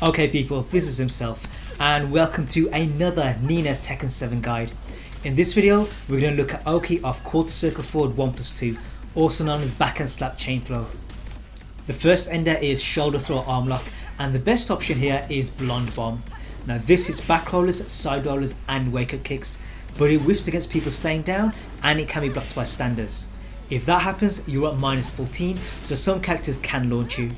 Okay people, this is himself and welcome to another Nina Tekken 7 guide. In this video we're going to look at Oki of quarter circle forward 1+2, also known as backhand slap chain throw. The first ender is shoulder throw arm lock and the best option here is blonde bomb. Now this hits back rollers, side rollers and wake up kicks, but it whiffs against people staying down and it can be blocked by standers. If that happens you're at minus 14, so some characters can launch you.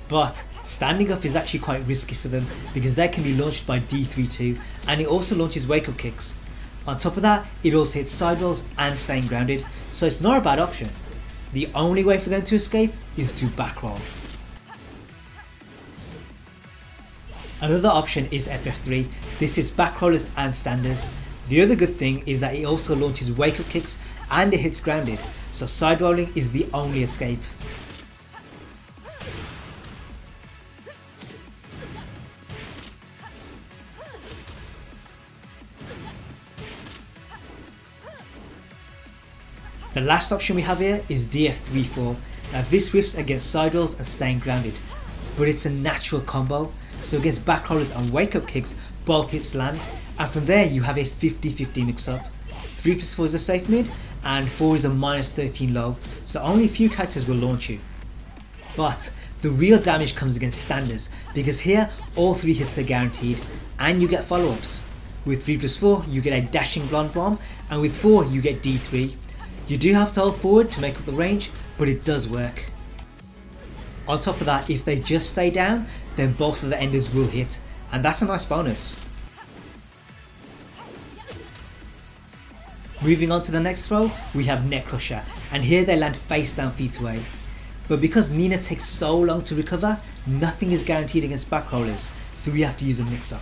But standing up is actually quite risky for them because they can be launched by D3 too, and it also launches wake up kicks. On top of that, it also hits side rolls and staying grounded, so it's not a bad option. The only way for them to escape is to back roll. Another option is FF3. This is back rollers and standers. The other good thing is that it also launches wake up kicks and it hits grounded, so side rolling is the only escape. The last option we have here is DF3-4. Now this whiffs against side rolls and staying grounded, but it's a natural combo, so against back rollers and wake up kicks both hits land, and from there you have a 50-50 mix up. 3+4 is a safe mid and 4 is a minus 13 low, so only a few characters will launch you. But the real damage comes against standers, because here all 3 hits are guaranteed and you get follow ups. With 3+4 you get a dashing blonde bomb, and with 4 you get D3. You do have to hold forward to make up the range, but it does work. On top of that, if they just stay down, then both of the enders will hit, and that's a nice bonus. Moving on to the next throw, we have Neckla Shot, and here they land face down feet away. But because Nina takes so long to recover, nothing is guaranteed against back rollers, so we have to use a mix up.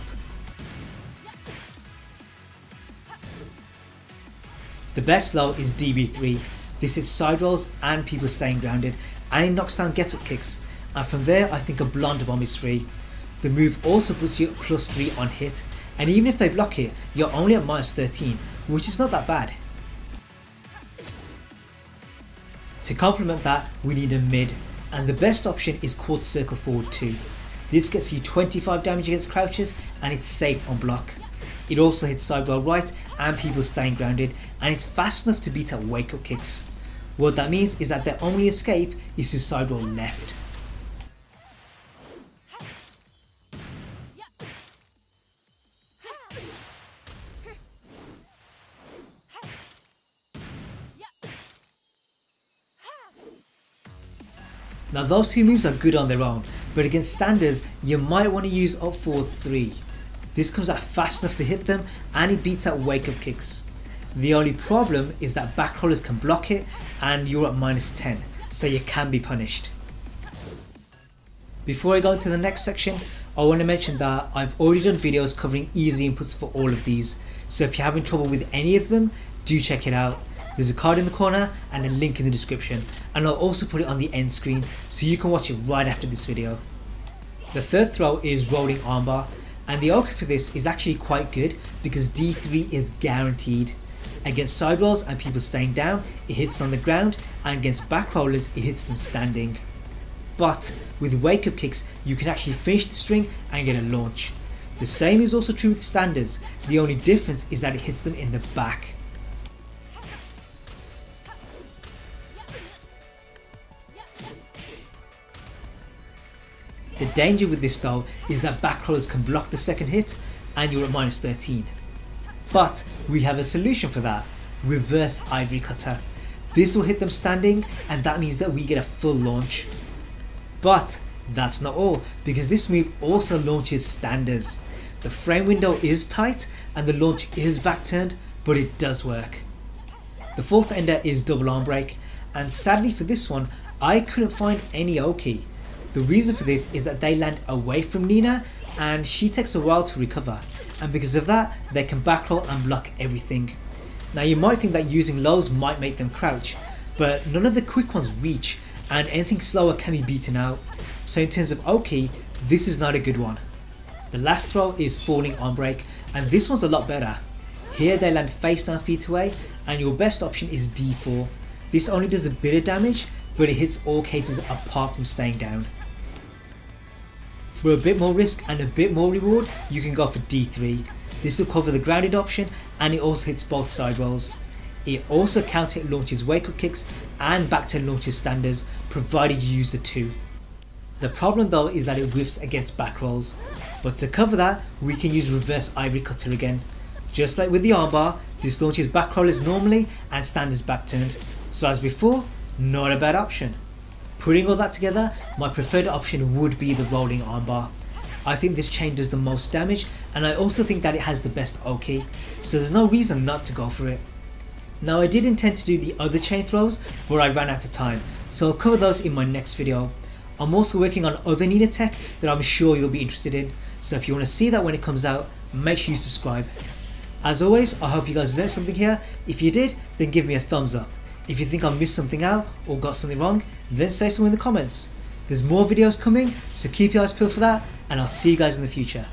The best low is DB3. This is side rolls and people staying grounded, and it knocks down get up kicks, and from there I think a blonde bomb is free. The move also puts you at +3 on hit, and even if they block it you're only at minus 13, which is not that bad. To complement that we need a mid, and the best option is quarter circle forward 2. This gets you 25 damage against crouches and it's safe on block. It also hits side roll right and people staying grounded, and it's fast enough to beat out wake up kicks. What that means is that their only escape is to side roll left. Now those two moves are good on their own, but against standers you might want to use up forward 3. This comes out fast enough to hit them and it beats out wake up kicks. The only problem is that back rollers can block it and you're at minus 10, so you can be punished. Before I go into the next section, I want to mention that I've already done videos covering easy inputs for all of these, so if you're having trouble with any of them, do check it out. There's a card in the corner and a link in the description, and I'll also put it on the end screen so you can watch it right after this video. The third throw is rolling armbar, and the Oki for this is actually quite good because D3 is guaranteed. Against side rolls and people staying down it hits on the ground, and against back rollers it hits them standing. But with wake up kicks you can actually finish the string and get a launch. The same is also true with standers, the only difference is that it hits them in the back. The danger with this though is that back rollers can block the second hit and you're at minus 13. But we have a solution for that: reverse ivory cutter. This will hit them standing and that means that we get a full launch. But that's not all, because this move also launches standers. The frame window is tight and the launch is back turned, but it does work. The fourth ender is double arm break, and sadly for this one I couldn't find any Oki. The reason for this is that they land away from Nina and she takes a while to recover, and because of that they can back roll and block everything. Now you might think that using lows might make them crouch, but none of the quick ones reach and anything slower can be beaten out, so in terms of Oki this is not a good one. The last throw is falling arm break, and this one's a lot better. Here they land face down feet away, and your best option is D4. This only does a bit of damage, but it hits all cases apart from staying down. For a bit more risk and a bit more reward, you can go for D3. This will cover the grounded option and it also hits both side rolls. It also counter hit launches wake up kicks and back turn launches standards, provided you use the 2. The problem though is that it whiffs against back rolls, but to cover that we can use reverse ivory cutter again. Just like with the armbar, this launches back rollers normally and standards back turned, so as before, not a bad option. Putting all that together, my preferred option would be the rolling armbar. I think this chain does the most damage and I also think that it has the best oki, so there's no reason not to go for it. Now I did intend to do the other chain throws, but I ran out of time, so I'll cover those in my next video. I'm also working on other Nina tech that I'm sure you'll be interested in, so if you want to see that when it comes out, make sure you subscribe. As always, I hope you guys learned something here. If you did, then give me a thumbs up. If you think I missed something out or got something wrong, then say so in the comments. There's more videos coming, so keep your eyes peeled for that, and I'll see you guys in the future.